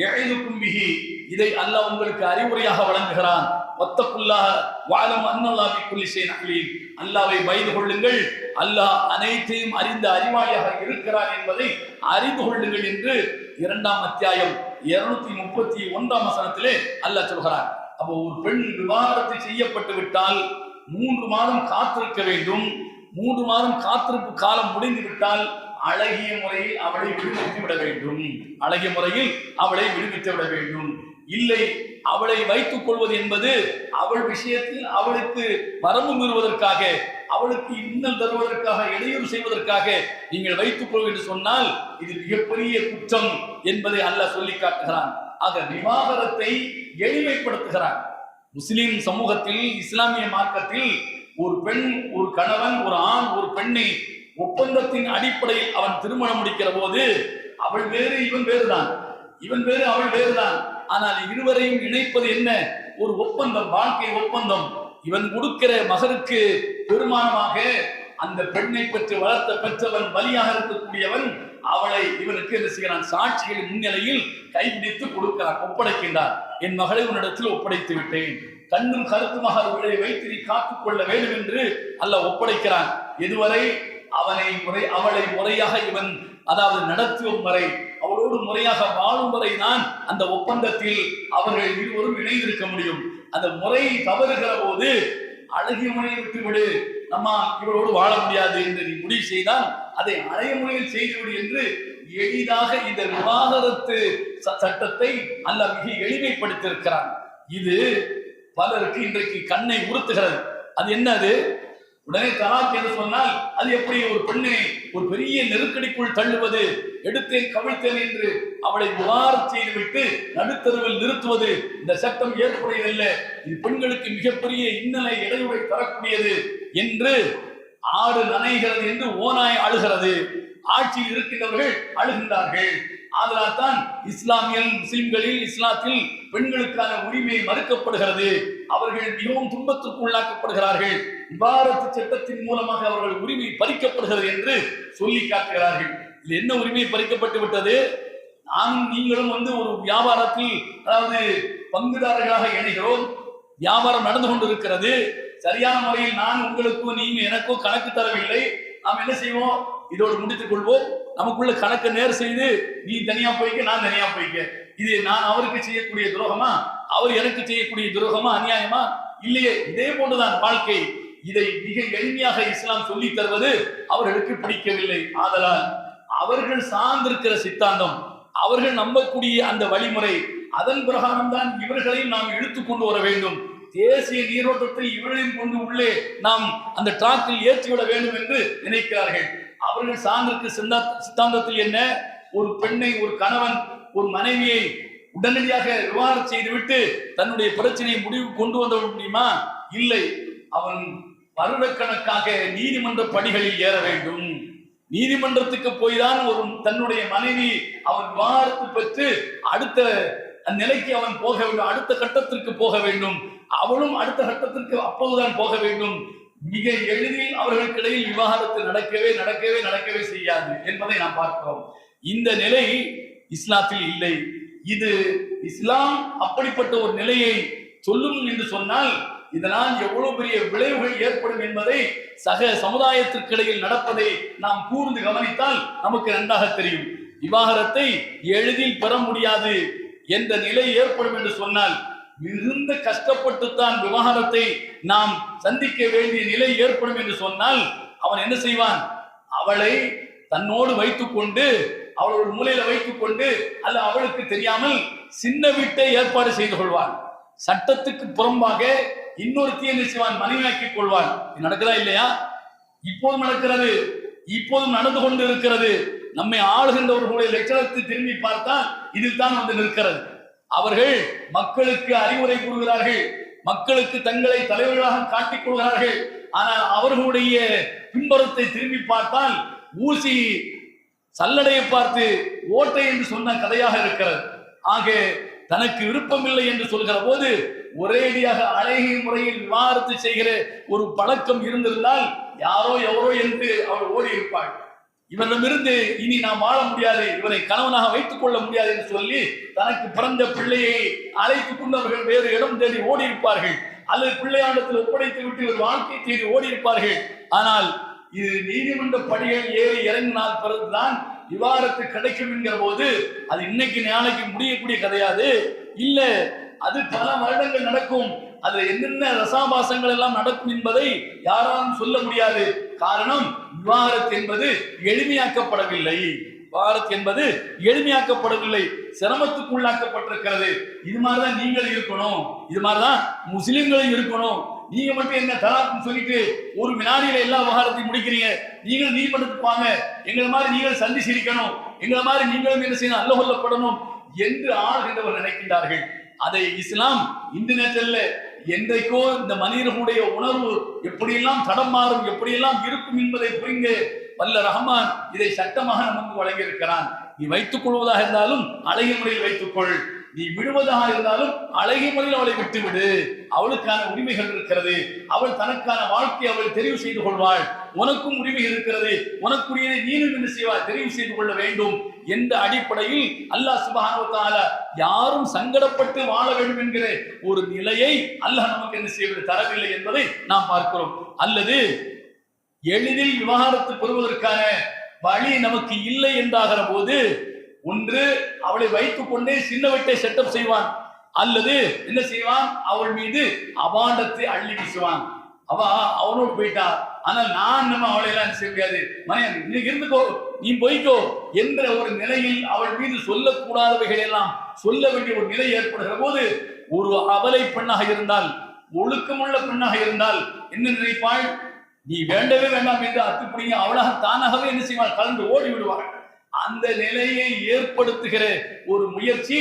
Speaker 1: எழைதுக்கும் பிஹி, இதை அல்லாஹ் உங்களுக்கு அறிவுரையாக வழங்குகிறான். வத்தகுல்லாஹ வஅலம் அன்னல்லாஹ பிக்குல்லி ஷைஇன் அலீம். அல்லாஹ்வை பயந்து கொள்ளுங்கள், அல்லாஹ் அனைத்தையும் அறிந்த அறிவாளியாக இருக்கிறார் என்பதை அறிந்து கொள்ளுங்கள் என்று 2ஆம் அத்தியாயம் 231ஆம் வசனத்திலே அல்லாஹ் சொல்கிறார். அப்போ ஒரு பெண் விவாகரத்து செய்யப்பட்டு விட்டால் 3 மாதம் காத்திருக்க வேண்டும். 3 மாதம் காத்திருப்பு காலம் முடிந்து விட்டால் அழகிய முறையில் அவளை விடுவித்து விட வேண்டும். அழகிய முறையில் அவளை விடுவித்து விட வேண்டும். இல்லை, அவளை வைத்துக் கொள்வது என்பது அவள் விஷயத்தில் அவளுக்கு வரம்பு மீறுவதற்காக, அவளுக்கு இன்னல் தருவதற்காக, இடையூறு செய்வதற்காக நீங்கள் வைத்துக் கொள்வது என்று சொன்னால் இது மிகப்பெரிய குற்றம் என்பதை அல்லாஹ் சொல்லி காட்டுகிறான். ஆக விவாகரத்தை எளிமைப்படுத்துகிறான். முஸ்லிம் சமூகத்தில், இஸ்லாமிய மார்க்கத்தில் ஒரு பெண், ஒரு கணவன், ஒரு ஆண் ஒரு பெண்ணை ஒப்பந்தத்தின் அடிப்படையில் அவன் திருமணம் முடிக்கிற போது அவள் வேறு இவன் வேறுதான், இவன் வேறு அவள் வேறுதான். ஆனால் இருவரையும் இணைப்பது என்ன? ஒரு ஒப்பந்தம், வாழ்க்கை ஒப்பந்தம். இவன் கொடுக்கிற மகருக்கு பெருமானமாக அந்த பெண்ணை பெற்று வளர்த்த பெற்றவன், பலியாக இருக்கக்கூடியவன், அவளை இவனுக்கு என்ன செய்கிறான்? சாட்சிகளின் முன்னிலையில் கைப்பிடித்து கொடுக்கிறான், ஒப்படைக்கின்றான். என் மகளை உன்னிடத்தில் ஒப்படைத்து விட்டேன், கண்ணும் கருத்துமாக அவர்களை வைத்து நீ காத்துக் கொள்ள வேண்டும் என்று அல்லாஹ் ஒப்படைக்கிறான். எதுவரை? அவளை முறையாக இவன் அதாவது நடத்தும் வரை, அவளோடு முறையாக வாழும் வரை தான் அந்த ஒப்பந்தத்தில் அவர்கள் இருவரும் இணைந்திருக்க முடியும். அந்த முறை தவறுகிற போது அழகிய முறையை விட்டுவிடு, நம்ம இவளோடு வாழ முடியாது என்று நீ முடிவு செய்தால் அதை அழகிய முறையில் செய்துவிடு என்று எளிதாக இந்த விவாகரத்து சட்டத்தை அல்லாஹ் மிக எளிமைப்படுத்தியிருக்கிறான். இது பலருக்கு இன்றைக்கு கண்ணை உறுத்துகிறது. அது என்னது? உடனே தலாக் என்று சொன்னால் அது எப்படி ஒரு பெண்ணை ஒரு பெரிய நெருக்கடிக்குள் தள்ளுவது? எடுத்தேன் கவிழ்த்தேன் என்று அவளை விவாகரத்து செய்துவிட்டு நடுத்தருவில் நிறுத்துவது இந்த சட்டம் ஏற்புடையதல்ல, இது பெண்களுக்கு மிகப்பெரிய இன்னலை இடையூறை தரக்கூடியது என்று ஆடு நனைகிறது என்று ஓநாய் அழுகிறது. ஆட்சியில் இருக்கின்றவர்கள் அழுகின்றார்கள். அதனால் தான் முஸ்லிம்களில் இஸ்லாத்தில் பெண்களுக்கான உரிமை மறுக்கப்படுகிறது. அவர்கள் மிகவும் துன்பத்திற்கு உள்ளாக்கப்படுகிறார்கள். விவாகரத்து சட்டத்தின் மூலமாக அவர்கள் உரிமை பறிக்கப்படுகிறது என்று சொல்லி காட்டுகிறார்கள். இது என்ன உரிமை பறிக்கப்பட்டு விட்டது? நானும் நீங்களும் ஒரு வியாபாரத்தில் அதாவது பங்குதாரர்களாக இணைகிறோம். வியாபாரம் நடந்து கொண்டிருக்கிறது. சரியான முறையில் நான் உங்களுக்கோ நீங்க எனக்கோ கணக்கு தரவில்லை. நாம் என்ன செய்வோம்? இதோடு முடித்துக் கொள்வோம். நமக்குள்ள கணக்கு நேர் செய்து நீ தனியா போய்க்க, நான் தனியா போய்க்க. இது நான் அவருக்கு செய்யக்கூடிய துரோகமா, அவர் எனக்கு செய்யக்கூடிய துரோகமா, அநியாயமா? இல்லையே. இதே போன்றுதான் வாழ்க்கை. இதை மிக எளிமையாக இஸ்லாம் சொல்லி தருவது அவர்களுக்கு பிடிக்கவில்லை. ஆதலால் அவர்கள் சார்ந்திருக்கிற சித்தாந்தம், அவர்கள் நம்பக்கூடிய அந்த வழிமுறை, அதன் பிரகாரம் தான் இவர்களையும் நாம் இழுத்துக் கொண்டு வர வேண்டும். தேசிய நீரோட்டத்தை இவர்களையும் கொண்டு உள்ளே நாம் அந்த டிராக்கில் ஏற்றிவிட வேண்டும் என்று நினைக்கிறார்கள். அவர்கள் சார்ந்திருக்க சித்தாந்தத்தில் என்ன? ஒரு பெண்ணை, ஒரு கணவன் ஒரு மனைவியை உடனடியாக விவாகரத்து செய்துவிட்டு தன்னுடைய பிரச்சனையை முடிவு கொண்டு வந்த முடியுமா? இல்லை. அவன் வருடக்கணக்காக நீதிமன்ற படிகளில் ஏற வேண்டும். நீதிமன்றத்துக்கு போய்தான் ஒரு தன்னுடைய மனைவி அவன் விவாகரத்து பெற்று அடுத்த நிலைக்கு அவன் போக வேண்டும், அடுத்த கட்டத்திற்கு போக வேண்டும். அவளும் அடுத்த கட்டத்திற்கு அப்போதுதான் போக வேண்டும். மிக எளிதில் அவர்களுக்கு இடையில் விவாகரத்து நடக்கவே செய்யாது என்பதை நாம் பார்க்கிறோம். இந்த நிலை இஸ்லாத்தில் இல்லை. இது இஸ்லாம் அப்படிப்பட்ட ஒரு நிலையை சொல்லும் என்று சொன்னால் இதனால் எவ்வளவு பெரிய விளைவுகள் ஏற்படும் என்பதை சக சமுதாயத்திற்கு இடையில் நடப்பதை நாம் கூர்ந்து கவனித்தால் நமக்கு நன்றாக தெரியும். விவாகரத்தை எளிதில் பெற முடியாது என்ற நிலை ஏற்படும் என்று சொன்னால் மிகுந்த கஷ்டப்பட்டுத்தான் விவாகரத்தை நாம் சந்திக்க வேண்டிய நிலை ஏற்படும் என்று சொன்னால் அவன் என்ன செய்வான்? அவளை தன்னோடு வைத்துக் கொண்டு, அவளோட மூலையில வைத்துக் கொண்டு, அல்ல அவளுக்கு தெரியாமல் சின்ன வீட்டை ஏற்பாடு செய்து கொள்வான். சட்டத்துக்கு புறம்பாக இன்னொருத்தி என்ன செய்வான்? மனைவியாக்கிக் கொள்வான். நடக்குதா இல்லையா? இப்போதும் நடக்கிறது, இப்போதும் நடந்து கொண்டு இருக்கிறது. நம்மை ஆளுகின்றவர்களுடைய லட்சணத்தை திரும்பி பார்த்தால் இதில் தான் நிற்கிறது. அவர்கள் மக்களுக்கு அறிவுரை கூறுகிறார்கள், மக்களுக்கு தங்களை தலைவர்களாக காட்டிக் கொள்கிறார்கள். ஆனால் அவர்களுடைய பின்புறத்தை திரும்பி பார்த்தால் ஊசி சல்லடையை பார்த்து ஓட்டை என்று சொன்ன கதையாக இருக்கிறது. ஆக தனக்கு விருப்பமில்லை என்று சொல்கிற போது ஒரேடியாக அழகிய முறையில் விவாகரத்து செய்கிற ஒரு பழக்கம் இருந்திருந்தால் யாரோ எவரோ என்று அவள் ஓடி இருப்பாள். இவனிடமிருந்து இனி நாம் வாழ முடியாது, இவனை கணவனாக வைத்துக் கொள்ள முடியாது என்று சொல்லி தனக்கு பிறந்த பிள்ளையை அழைத்துக் கொண்டு அவர்கள் வேறு இடம் தேடி ஓடி இருப்பார்கள். அல்லது பிள்ளையாண்டத்தில் ஒப்படைத்து விட்டு ஒரு வாழ்க்கை தேடி ஓடி இருப்பார்கள். ஆனால் இது நீதிமன்ற படிகள் ஏறி இறங்கினால் பிறகுதான் விவாகரத்து கிடைக்கும் என்கிற போது அது இன்னைக்கு நாளைக்கு முடியக்கூடிய கதையாது இல்ல. அது பல வருடங்கள் நடக்கும். அதுல என்னென்ன ரசாபாசங்கள் எல்லாம் நடக்கும் என்பதை யாராலும் சொல்ல முடியாது. காரணம், விவாகரத்து என்பது எளிமையாக்கப்படவில்லை. விவாகரத்து என்பது எளிமையாக்கப்படவில்லை, சிரமத்துக்கு உள்ளாக்கப்பட்டிருக்கிறது. இது மாதிரிதான் நீங்கள் இருக்கணும், இது மாதிரிதான் முஸ்லிம்களும் இருக்கணும். நீங்க மட்டும் என்ன தலாக்குன்னு சொல்லிட்டு ஒரு வினாடியில எல்லா விவகாரத்தையும் முடிக்கிறீங்க. நீங்கள் நீதிமன்றத்துக்கு வாங்க, எங்களை மாதிரி நீங்கள் சந்தி சிரிக்கணும், எங்களை மாதிரி நீங்களும் என்ன செய்யணும், அல்ல கொல்லப்படணும் என்று ஆள்கின்றவர் நினைக்கின்றார்கள். அதை இஸ்லாம் இந்த நேரத்தில் என்றைக்கோ இந்த மனிதர்களுடைய உணர்வு எப்படியெல்லாம் தடம் மாறும், எப்படியெல்லாம் இருக்கும் என்பதை புரிந்து வல்ல ரஹ்மான் இதை சட்டமாக நமக்கு வழங்கி இருக்கிறான். நீ வைத்துக் கொள்வதாக இருந்தாலும் அழகிய முறையில் வைத்துக்கொள், நீ விடுவதாக இருந்தாலும் அழகிய முறையில் அவளை விட்டுவிடு. அவளுக்கான உரிமைகள் இருக்கிறது, அவள் தனக்கான வாழ்க்கையை அவள் தெரிவு செய்து கொள்வாள். உனக்கும் உரிமை இருக்கிறது, உனக்குரியதை நீனும் என்ன செய்வாள், தெரிவு செய்து கொள்ள வேண்டும் என்ற அடிப்படையில் அல்லாஹ் சுப்ஹானஹு வ தஆலா யாரும் சங்கடப்பட்டு வாழ வேண்டும் என்கிற ஒரு நிலையை அல்லாஹ் நமக்கு என்ன செய்வது தரவில்லை என்பதை நாம் பார்க்கிறோம். அல்லது எளிதில் விவாகரத்து பெறுவதற்கான வழி நமக்கு இல்லை என்றாகிற போது ஒன்று அவளை வைத்துக் கொண்டே சின்ன வட்டை செட்டப் செய்வான், அல்லது என்ன செய்வான், அவள் மீது அபாண்டத்தை அள்ளி வீசுவான். அவனோடு போயிட்டா, ஆனால் நான் நம்ம அவளை எல்லாம் செய்ய முடியாது, மனையன் நீ இருந்துக்கோ, நீ போய்க்கோ என்ற ஒரு நிலையில் அவள் மீது சொல்லக்கூடாதவைகள் எல்லாம் சொல்ல வேண்டிய ஒரு நிலை ஏற்படுகிற போது ஒரு அபலை பெண்ணாக இருந்தால், ஒழுக்கமுள்ள பெண்ணாக இருந்தால் என்ன நினைப்பாள், நீ வேண்டவே வேண்டாம் என்று அத்துப்படிங்க அவளாக தானாகவே என்ன செய்வாள், கலந்து ஓடி விடுவாள். அந்த நிலையை ஏற்படுத்துகிற ஒரு முயற்சி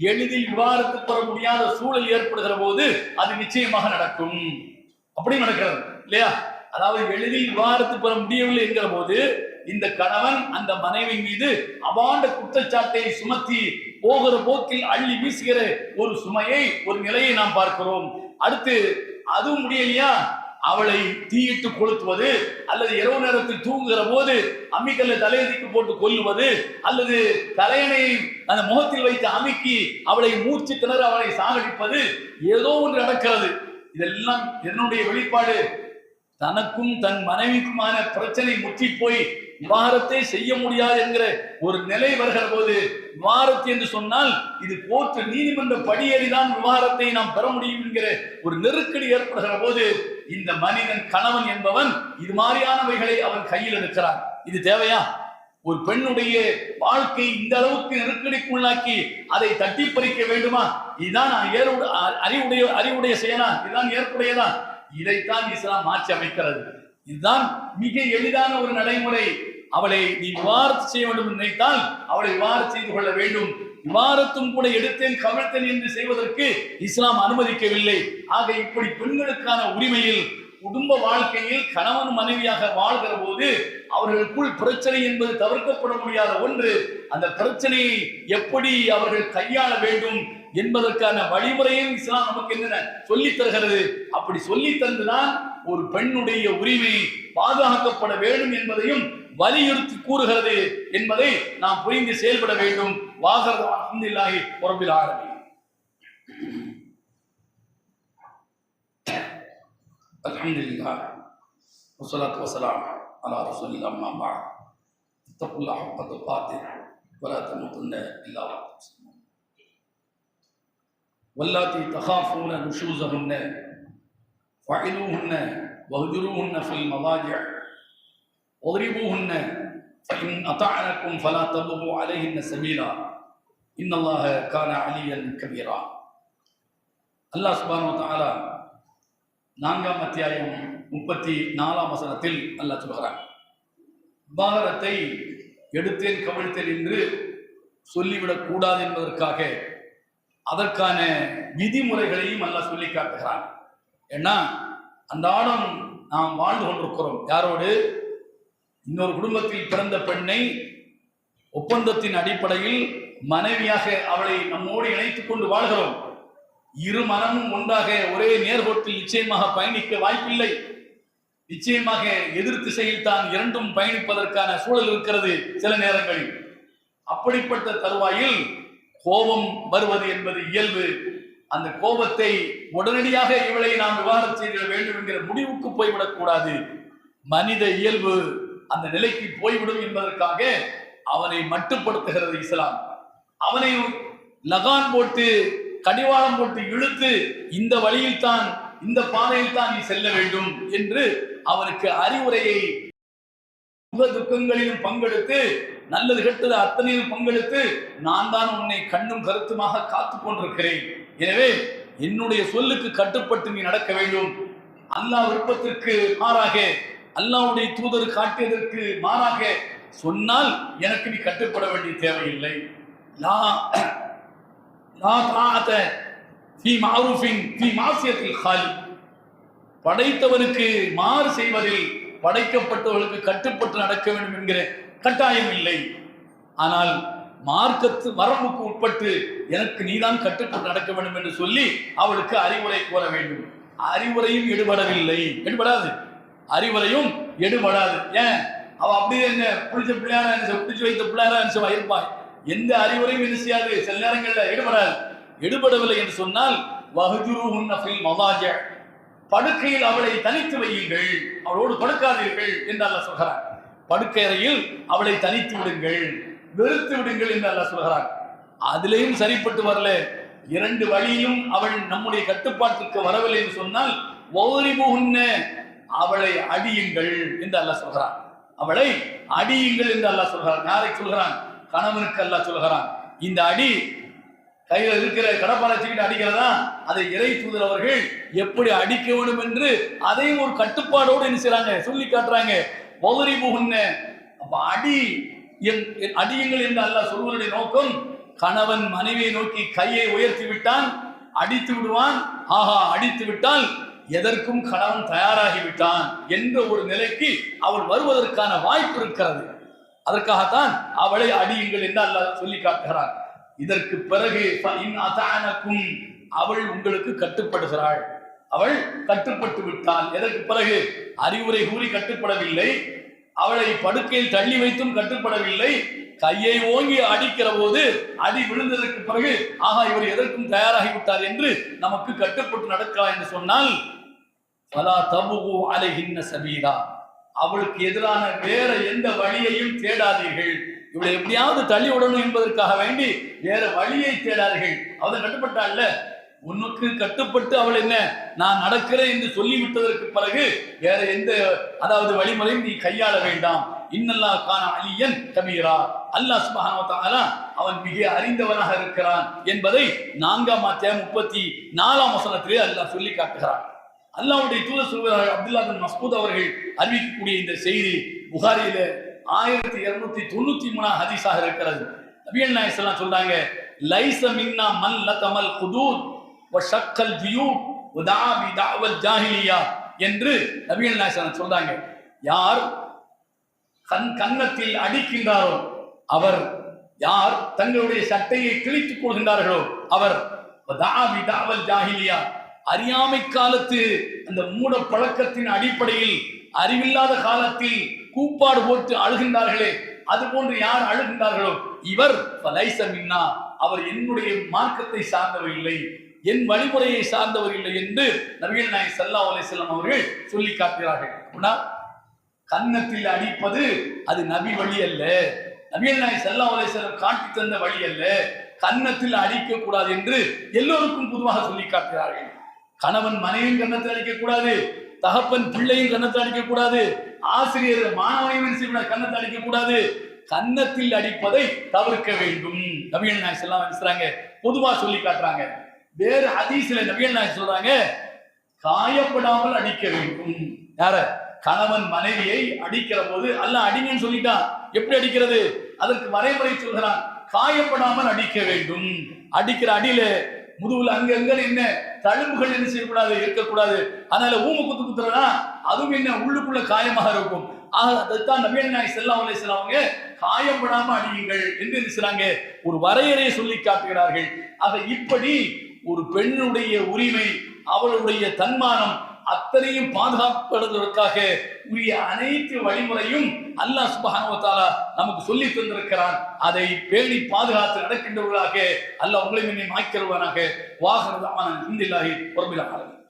Speaker 1: எளிதில் விவாகரத்து பெற முடியாத சூழல் ஏற்படுகிற போது அது நிச்சயமாக நடக்கும். அப்படி நடக்கிறது இல்லையா? அதாவது எளிதில் விவாகரத்து பெற முடியவில்லை என்கிற போது இந்த கணவன் அந்த மனைவி மீது அபாண்ட குற்றச்சாட்டை சுமத்தி போகிற போக்கில் அள்ளி வீசுகிற ஒரு சுமையை, ஒரு நிலையை நாம் பார்க்கிறோம். அடுத்து அதுவும் முடியலையா, அவளை தீயிட்டு கொளுத்துவது, அல்லது இரவு நேரத்தில் தூங்குகிற போது அம்மிக்கல்ல தலையதிக்கு போட்டு கொல்லுவது, அல்லது தலையணை அந்த முகத்தில் வைத்து அமுக்கி அவளை மூச்சு திணற அவளை சாகடிப்பது, ஏதோ ஒன்று நடக்கிறது. இதெல்லாம் என்னுடைய வெளிப்பாடு. தனக்கும் தன் மனைவிக்குமான பிரச்சனை முற்றி போய் விவாகரத்தை செய்ய முடியாது என்கிற ஒரு நிலை வருகிற போது, விவாகரத்து என்று சொன்னால் இது கோர்ட்டு நீதிமன்ற படியேறிதான் விவாகரத்தை நாம் பெற முடியும் என்கிற ஒரு நெருக்கடி ஏற்படுகிற போது இந்த மனிதன் கணவன் என்பவன் இது மாதிரியானவைகளை அவன் கையில் எடுக்கிறான். இது தேவையா? ஒரு பெண்ணுடைய வாழ்க்கை இந்த அளவுக்கு நெருக்கடிக்குள்ளாக்கி அதை தட்டி பறிக்க வேண்டுமா? இதுதான் அறிவுடைய செயலா? இதுதான் ஏற்புடையதா? இதைத்தான் இஸ்லாம் மாற்றி அமைக்கிறது. இதுதான் மிக எளிதான ஒரு நடைமுறை. அவளை நீ விவாகரத்து செய்ய வேண்டும் என்று நினைத்தால் அவளை விவாகரத்து செய்து கொள்ள வேண்டும். விவாகரத்தும் கூட எடுத்தேன் கவிழ்த்தேன் என்று செய்வதற்கு இஸ்லாம் அனுமதிக்கவில்லை. ஆக இப்படி பெண்களுக்கான உரிமையில், குடும்ப வாழ்க்கையில் கணவன் மனைவியாக வாழ்கிற போது அவர்களுக்குள் பிரச்சனை என்பது தவிர்க்கப்பட முடியாத ஒன்று. அந்த பிரச்சனையை எப்படி அவர்கள் கையாள வேண்டும் என்பதற்கான வழிமுறையும் இஸ்லாம் நமக்கு என்ன சொல்லித் தருகிறது. அப்படி சொல்லி தந்துதான் ஒரு பெண்ணுடைய உரிமை பாதுகாக்கப்பட வேண்டும் என்பதையும் வலியுறுத்தி கூறுகிறது என்பதை நாம் புரிந்து செயல்பட வேண்டும். வாகர் அல்ஹம்துலில்லாஹி ரப்பில் ஆலமீன். அல்ஹம்துலில்லாஹ் வஸ்ஸலாத்து வஸ்ஸலாம் அலா ரசூலில்லாஹ் அம்மா பஅத். இத்தகுல்லாஹ ஹக்க துகாத்திஹ் வலா தமூதுன்ன இல்லா வ அன்தும் முஸ்லிமூன். வல்லாத்தி தகாஃபூன நுஷூஸஹுன்ன ஃபஇலூஹுன்ன வஹ்ஜுரூஹுன்ன ஃபில் மவாஜிஅ் வضربوهن فإن أطعنكم فلا تبغوا عليهن سبيلا إن الله كان عليا كبيرا. அல்லாஹ் சுப்ஹானஹு வ தஆலா 4ஆம் அத்தியாயம் 34ஆம் வசனத்தில் அல்லாஹ் சொல்கிறார், விவாகரத்தை எடுத்தேன் கவிழ்த்தேன் என்று சொல்லிவிடக் கூடாது என்பதற்காக அதற்கான விதிமுறைகளையும் அல்லாஹ் சொல்லி காட்டுகிறான். ஏன்னா அன்றாடம் நாம் வாழ்ந்து கொண்டிருக்கிறோம். யாரோடு? இன்னொரு குடும்பத்தில் பிறந்த பெண்ணை ஒப்பந்தத்தின் அடிப்படையில் மனைவியாக அவளை நம்மோடு இணைத்துக் கொண்டு வாழ்கிறோம். இரு மனமும் ஒன்றாக ஒரே நேர்கோட்டில் நிச்சயமாக பயணிக்க வாய்ப்பில்லை. நிச்சயமாக எதிர் திசையில் தான் இரண்டும் பயணிப்பதற்கான சூழல் இருக்கிறது சில நேரங்களில். அப்படிப்பட்ட தருவாயில் கோபம் வருவது என்பது இயல்பு. அந்த கோபத்தை உடனடியாக இவளை நாம் விவாகரத்து செய்ய வேண்டும் என்கிற முடிவுக்கு போய்விடக் கூடாது. மனித இயல்பு அந்த நிலைக்கு போய்விடும் என்பதற்காக அவனை மட்டுப்படுத்துகிறது இஸ்லாம். அவனை லகான் போட்டு கடிவாளம் போட்டு இழுத்து இந்த வழியில் தான், இந்த பாதையில் தான் நீ செல்ல வேண்டும் என்று அவனுக்கு அறிவுரையை, சுக துக்கங்களிலும் பங்கெடுத்து, நல்லது கெட்டது அத்தனையும் பங்கெடுத்து, நான் தான் உன்னை கண்ணும் கருத்துமாக காத்துக் கொண்டிருக்கிறேன், எனவே என்னுடைய சொல்லுக்கு கட்டுப்பட்டு நீ நடக்க வேண்டும், அல்லாஹ் விருப்பத்திற்கு மாறாக, அல்லாஹ்வுடைய தூதர் காட்டியதற்கு மாறாக சொன்னால் எனக்கு நீ கட்டுப்பட வேண்டிய தேவையில்லை. லா லா தாஅத ஃபீ மஅரூஃபின் ஃபீ மாஸியத்தில் காலிக். படைத்தவனுக்கு மாறு செய்வதில் படைக்கப்பட்டவர்களுக்கு கட்டுப்பட்டு நடக்க வேண்டும் என்கிற கட்டாயம் இல்லை. ஆனால் மார்க்கத்து வரம்புக்கு உட்பட்டு எனக்கு நீதான் கட்டுப்பட்டு நடக்க வேண்டும் என்று சொல்லி அவளுக்கு அறிவுரை கூற வேண்டும். அறிவுரையும் எடுபடவில்லை, எடுபடாது, அறிவுரையும் எடுபடாது. ஏன் அவ அப்படியே என்ன பிடிச்ச பிள்ளையாரா பிடிச்சு வைத்த பிள்ளையாரா இருப்பாய், எந்த அறிவுரையும் என்ன செய்யாது, சில நேரங்களில் எடுபடாது. எடுபடவில்லை என்று சொன்னால் வஹ்ஜுருஹுன்ன ஃபில் மதாஜ, படுக்கையில் அவளை தனித்து வையுங்கள், அவளோடு படுக்காதீர்கள் என்று அல்லாஹ் சொல்கிறான். படுக்கை அறையில் அவளை தனித்து விடுங்கள், வெறுத்து விடுங்கள் என்று அல்லாஹ் சொல்கிறான். அதிலேயும் சரிப்பட்டு வரல, இரண்டு வழியிலும் அவள் நம்முடைய கட்டுப்பாட்டுக்கு வரவில்லை என்று சொன்னால் வௌரிபுஹுன்ன, அவளை அடியுங்கள் என்று அல்லாஹ் சொல்கிறான். அவளை அடியுங்கள் என்று அல்லாஹ் சொல்கிறான். யாரை சொல்கிறான்? கணவனுக்கு அல்லாஹ் சொல்கிறான். இந்த அடி கையில் இருக்கிற கடப்பாறை வச்சுக்கிட்டு அடிக்கிறதா, அதை இறை தூதர் அவர்கள் எப்படி அடிக்க வேண்டும் என்று அதையும் ஒரு கட்டுப்பாடோடு என்ன செய்றாங்க, சொல்லி காட்டுறாங்க. வௌரிபுஹுன்ன, அப்ப அடியுங்கள் என்று அல்லாஹ் சொல்வதனுடைய நோக்கம், கணவன் மனைவியை நோக்கி கையை உயர்த்தி விட்டான், அடித்து விடுவான், ஆஹா அடித்து விட்டால் எதற்கும் கணவன் தயாராகிவிட்டான் என்ற ஒரு நிலைக்கு அவள் வருவதற்கான வாய்ப்பு இருக்கிறது. அதற்காகத்தான் அவளை அடியுங்கள் என்று அல்லாஹ் சொல்லி காட்டுகிறான். இதற்கு பிறகு அவள் உங்களுக்கு கட்டுப்படுகிறாள், அவள் கட்டுப்பட்டு விட்டாள். எதற்கு பிறகு? அறிவுரை கூறி கட்டுப்படவில்லை, அவளை படுக்கையில் தள்ளி வைத்தும் கட்டுப்படவில்லை, கையை ஓங்கி அடிக்கிற போது அடி விழுந்ததற்கு பிறகு ஆகா இவர் எதற்கும் தயாராகிவிட்டார் என்று நமக்கு கட்டுப்பட்டு நடக்கலாம் என்று சொன்னால் ஃபலா தபுகு அலைஹின்ன சபீலா, அவளுக்கு எதிரான வேற எந்த வழியையும் தேடாதீர்கள். இவளை எப்படியாவது தள்ளி விடணும் என்பதற்காக வேண்டி வேற வழியை தேடாதீர்கள். அவள் கட்டுப்பட்டாள், உனக்கு கட்டுப்பட்டு அவள் என்ன நான் நடக்கிறேன் என்று சொல்லிவிட்டதற்கு பிறகு வேற எந்த வழிமுறையும் நீ கையாள வேண்டாம். இன்னல்லாஹ் கான அலியன் கபீரா, அல்லாஹ் சுப்ஹானஹு வ தஆலா அவன் மிக அறிந்தவனாக இருக்கிறான் என்பதை 4ஆம் அத்தியாயம் 34ஆம் வசனத்திலே அல்லாஹ் சொல்லி காட்டுகிறான். அல்லாஹ்வுடைய தூதர் சொல்கிறார்கள், அப்துல்லாஹ் பின் மஸ்ஊத் அவர்கள் அறிவிக்கக்கூடிய இந்த செய்தி புகாரியில 1293 ஹதீஸாக இருக்கிறது. நபிகள் நாயகம் ஸல்லல்லாஹு அலைஹி வஸல்லம் சொல்றாங்க, லைஸ மின்னா மன் லதமல் குதூத் வ ஷக்கல் ஜுயூப் வ தஆ பி தஅவல் ஜாஹிலியா என்று நபிகள் நாயகம் ஸல்லல்லாஹு அலைஹி வஸல்லம் சொல்றாங்க. யார் கன்னத்தில் அடிக்கின்றாரோ அவர், யார் தங்களுடைய சட்டையை கிழித்துக் கொள்கின்றார்களோ அவர், தஆ பி தஅவல் ஜாஹிலியா, அறியாமை காலத்து அந்த மூட பழக்கத்தின் அடிப்படையில் அறிவில்லாத காலத்தில் கூப்பாடு போட்டு அழுகின்றார்களே, அது போன்று யார் அழுகின்றார்களோ இவர் ஃபலைஸ மின்னா, அவர் என்னுடைய மார்க்கத்தை சார்ந்தவர் இல்லை, என் வழிமுறையை சார்ந்தவர் இல்லை என்று நபிகள் நாயகம் ஸல்லல்லாஹு அலைஹி வஸல்லம் அவர்கள் சொல்லி காட்டுகிறார்கள். கன்னத்தில் அடிப்பது அது நபி வழி அல்ல, நபிகள் நாயகம் ஸல்லல்லாஹு அலைஹி வஸல்லம் காட்டி தந்த வழி அல்ல. கன்னத்தில் அடிக்க கூடாது என்று எல்லோருக்கும் பொதுவாக சொல்லி காட்டுகிறார்கள். கணவன் மனைவியும் கன்னத்தில் அடிக்க கூடாது, தகப்பன் பிள்ளையும் கன்னத்தில் அடிக்க கூடாது, ஆசிரியர் மாணவனையும் கன்னத்தில் அடிக்க கூடாது. கன்னத்தில் அடிப்பதை தவிர்க்க வேண்டும் நபிகள் நாயகம் ஸல்லல்லாஹு அலைஹி வஸல்லம் பொதுவா சொல்லி காட்டுறாங்க. வேறு ஹதீஸ்ல நபிகள் நாயகம் சொல்றாங்க, காயப்படாமல் அடிக்க வேண்டும். யார? கணவன் மனைவியை அடிக்கிற போது அல்லாஹ் அடிங்கன்னு சொல்லிட்டான், எப்படி அடிக்கிறது? அதற்கு வரைமுறை சொல்கிறான், காயப்படாமல் அடிக்க வேண்டும். அடிக்கிற அடியில முதுகுல அங்க என்ன தழும்புகள் என்ன செய்யக்கூடாது, இருக்கக்கூடாது. அதனால ஊம குத்து குத்துறதா அதுவும் என்ன உள்ளுக்குள்ள காயமாக இருக்கும். அதைத்தான் நபிகள் நாயகம் ஸல்லல்லாஹு அலைஹி வஸல்லம் அவங்க காயப்படாம அடியுங்கள் என்று இருக்கிறாங்க, ஒரு வரையறையை சொல்லி காட்டுகிறார்கள். ஆக இப்படி ஒரு பெண்ணுடைய உரிமை, அவளுடைய தன்மானம் அத்தனையும் பாதுகாப்படுவதற்காக உரிய அனைத்து வழிமுறையும் அல்லாஹ் சுப்ஹானஹு வ தஆலா நமக்கு சொல்லி தந்திருக்கிறான். அதை பேணி பாதுகாத்து நடக்கின்றவர்களாக அல்லாஹ் உங்களை ஆக்கிடுவானாக. வாஹிரு தஅவானா அல்ஹம்துலில்லாஹி ரப்பில் ஆலமீன்.